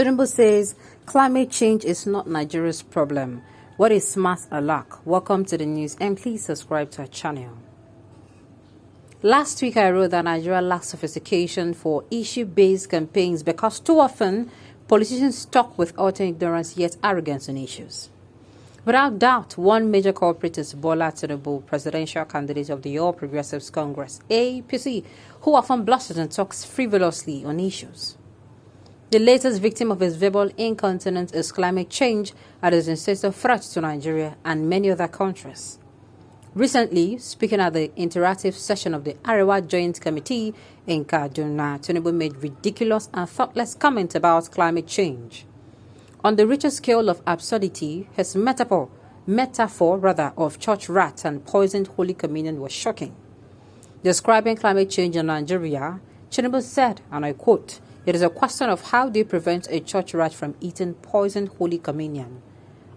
Tinubu says climate change is not Nigeria's problem. What is smart or lack? Welcome to the news and please subscribe to our channel. Last week I wrote that Nigeria lacks sophistication for issue-based campaigns because too often politicians talk with utter ignorance yet arrogance on issues. Without doubt, one major culprit is Bola Tinubu, presidential candidate of the All Progressives Congress, APC, who often blusters and talks frivolously on issues. The latest victim of his verbal incontinence is climate change and is instead a threat to Nigeria and many other countries. Recently, speaking at the interactive session of the Arewa Joint Committee in Kaduna, Tinubu made ridiculous and thoughtless comments about climate change. On the richer scale of absurdity, his metaphor of church rats and poisoned Holy Communion was shocking. Describing climate change in Nigeria, Tinubu said, and I quote, "It is a question of how do you prevent a church rat from eating poisoned Holy Communion.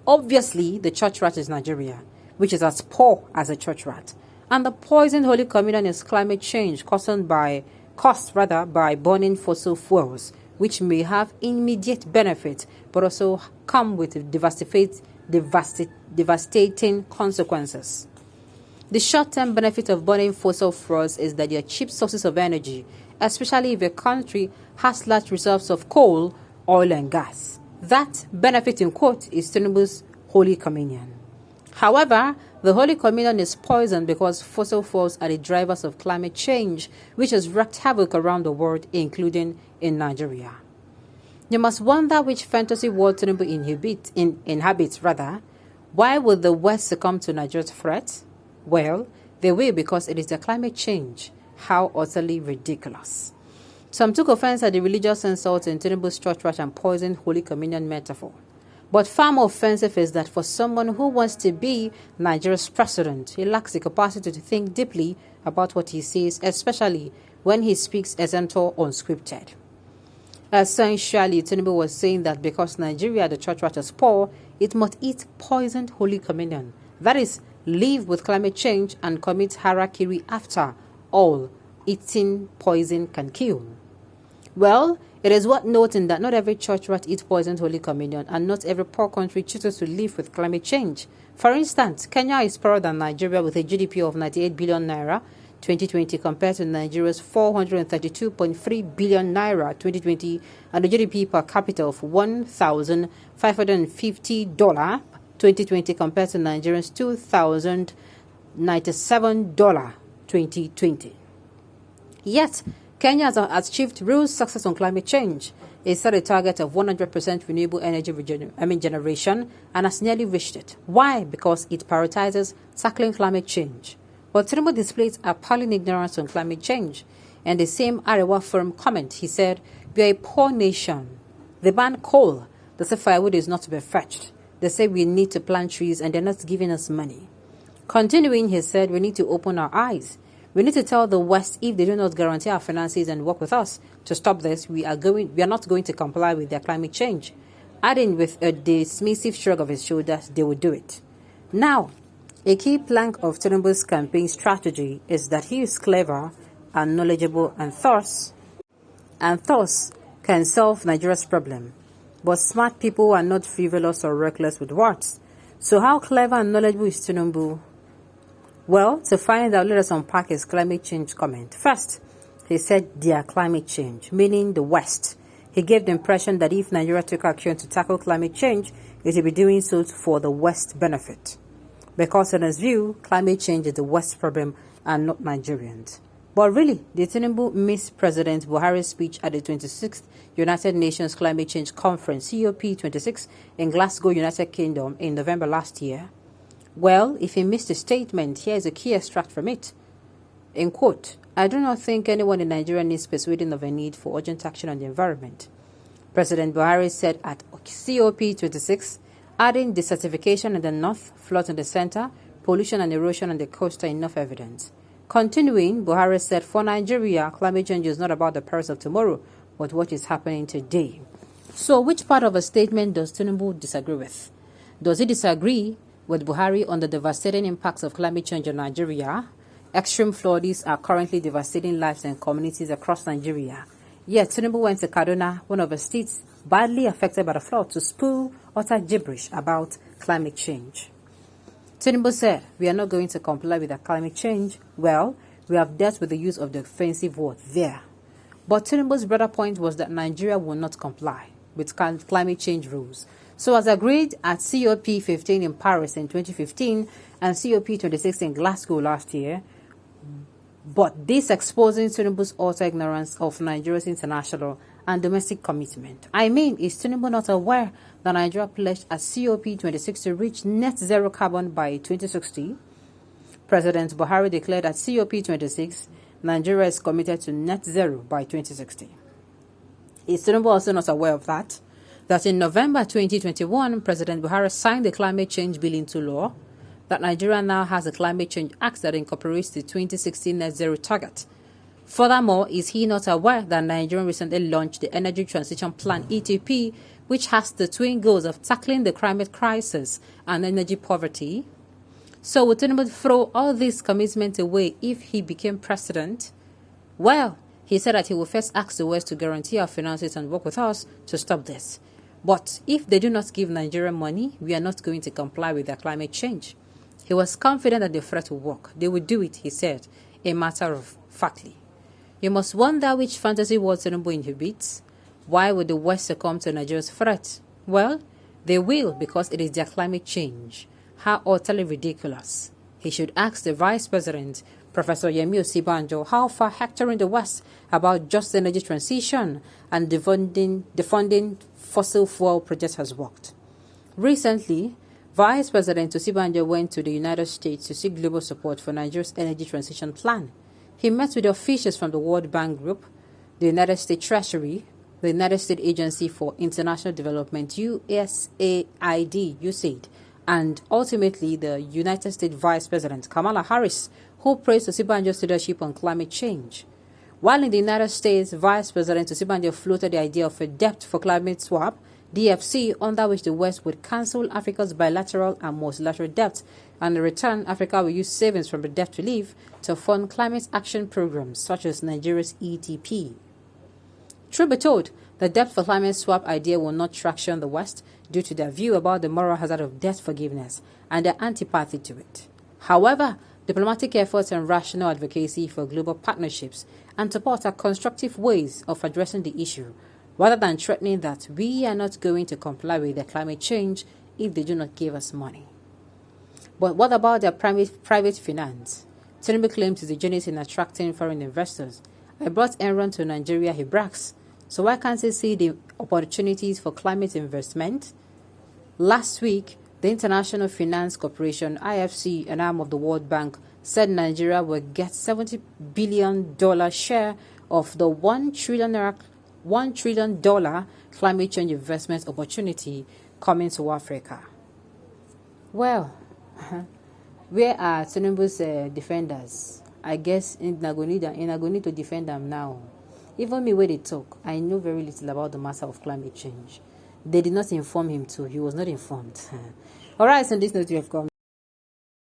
Obviously, the church rat is Nigeria, which is as poor as a church rat. And the poisoned Holy Communion is climate change caused by burning fossil fuels, which may have immediate benefit, but also come with devastating consequences. The short-term benefit of burning fossil fuels is that they are cheap sources of energy, especially if a country has large reserves of coal, oil and gas. That benefit, in quote, is Tinubu's Holy Communion. However, the Holy Communion is poisoned because fossil fuels are the drivers of climate change, which has wreaked havoc around the world, including in Nigeria. You must wonder which fantasy world Tinubu inhabits. Why would the West succumb to Nigeria's threat? Well, they will because it is the climate change. How utterly ridiculous. Some took offense at the religious insult in Tinubu's church rat and poisoned Holy Communion metaphor. But far more offensive is that for someone who wants to be Nigeria's president, he lacks the capacity to think deeply about what he says, especially when he speaks as unscripted. Essentially, Tinubu was saying that because Nigeria, the church rat, is poor, it must eat poisoned Holy Communion. That is, live with climate change and commit harakiri after all. Eating poison can kill. Well, it is worth noting that not every church rat eats poisoned Holy Communion and not every poor country chooses to live with climate change. For instance, Kenya is poorer than Nigeria with a GDP of 98 billion naira 2020 compared to Nigeria's 432.3 billion naira 2020 and a GDP per capita of $1,550 2020 compared to Nigeria's $2,097 2020. Yet, Kenya has achieved real success on climate change. It set a target of 100% renewable energy generation and has nearly reached it. Why? Because it prioritizes tackling climate change. But Tinubu displays appalling ignorance on climate change. In the same Arewa Forum comment, he said, "We are a poor nation. They ban coal. They say firewood is not to be fetched. They say we need to plant trees and they're not giving us money." Continuing, he said, "We need to open our eyes. We need to tell the West if they do not guarantee our finances and work with us to stop this, we are not going to comply with their climate change." Adding with a dismissive shrug of his shoulders, they will do it. Now, a key plank of Tinubu's campaign strategy is that he is clever and knowledgeable and thus can solve Nigeria's problem. But smart people are not frivolous or reckless with words. So how clever and knowledgeable is Tinubu? Well, to find out, let us unpack his climate change comment. First, he said their climate change, meaning the West. He gave the impression that if Nigeria took action to tackle climate change, it would be doing so for the West benefit. Because in his view, climate change is the West problem and not Nigerians. But really, did Tinubu miss President Buhari's speech at the 26th United Nations Climate Change Conference, COP26, in Glasgow, United Kingdom, in November last year? Well, if he missed a statement, here is a key extract from it. In quote, "I do not think anyone in Nigeria needs persuading of a need for urgent action on the environment," President Buhari said at COP26, adding desertification in the north, floods in the center, pollution and erosion on the coast are enough evidence. Continuing, Buhari said, "For Nigeria, climate change is not about the perils of tomorrow, but what is happening today." So which part of a statement does Tinubu disagree with? Does he disagree with Buhari on the devastating impacts of climate change in Nigeria? Extreme floods are currently devastating lives and communities across Nigeria. Yet Tinubu went to Kaduna, one of the states badly affected by the flood to spew utter gibberish about climate change. Tinubu said, "We are not going to comply with the climate change. Well, we have dealt with the use of the offensive word there." But Tinubu's broader point was that Nigeria will not comply with climate change rules. So as agreed at COP15 in Paris in 2015 and COP26 in Glasgow last year, but this exposing Tinubu's utter ignorance of Nigeria's international and domestic commitment. I mean, is Tinubu not aware that Nigeria pledged at COP26 to reach net zero carbon by 2060? President Buhari declared at COP26 Nigeria is committed to net zero by 2060. Is Tinubu also not aware of that? That in November 2021, President Buhari signed the climate change bill into law, that Nigeria now has a climate change act that incorporates the 2060 net zero target. Furthermore, is he not aware that Nigeria recently launched the Energy Transition Plan (ETP), which has the twin goals of tackling the climate crisis and energy poverty? So would Tinubu throw all these commitments away if he became president? Well, he said that he will first ask the West to guarantee our finances and work with us to stop this. But if they do not give Nigeria money, we are not going to comply with their climate change. He was confident that the threat would work. They would do it, he said, a matter of factly. You must wonder which fantasy world Tinubu inhibits. Why would the West succumb to Nigeria's threat? Well, they will, because it is their climate change. How utterly ridiculous. He should ask the Vice President, Professor Yemi Osibanjo, how far hectoring the West about just energy transition and defunding fossil fuel projects has worked. Recently, Vice President Osibanjo went to the United States to seek global support for Nigeria's energy transition plan. He met with officials from the World Bank Group, the United States Treasury, the United States Agency for International Development, USAID, and ultimately the United States Vice President Kamala Harris, who praised Osibanjo's leadership on climate change. While in the United States, Vice President Osibanjo floated the idea of a debt for climate swap, DFC, under which the West would cancel Africa's bilateral and multilateral debt, and in return, Africa will use savings from the debt relief to fund climate action programs such as Nigeria's ETP. Truth be told, the debt for climate swap idea will not traction the West due to their view about the moral hazard of debt forgiveness and their antipathy to it. However, diplomatic efforts and rational advocacy for global partnerships and support are constructive ways of addressing the issue, rather than threatening that we are not going to comply with their climate change if they do not give us money. But what about their private finance? Tinubu claims is the genius in attracting foreign investors. I brought Enron to Nigeria, he brags. So why can't he see the opportunities for climate investment? Last week, the International Finance Corporation, IFC, an arm of the World Bank, said Nigeria will get $70 billion share of the $1 trillion climate change investment opportunity coming to Africa. Well, where are Tinubu's defenders? I guess in Nagoni to defend them now. Even me, where they talk, I know very little about the matter of climate change. They did not inform him too. He was not informed. All right, so this note we have come.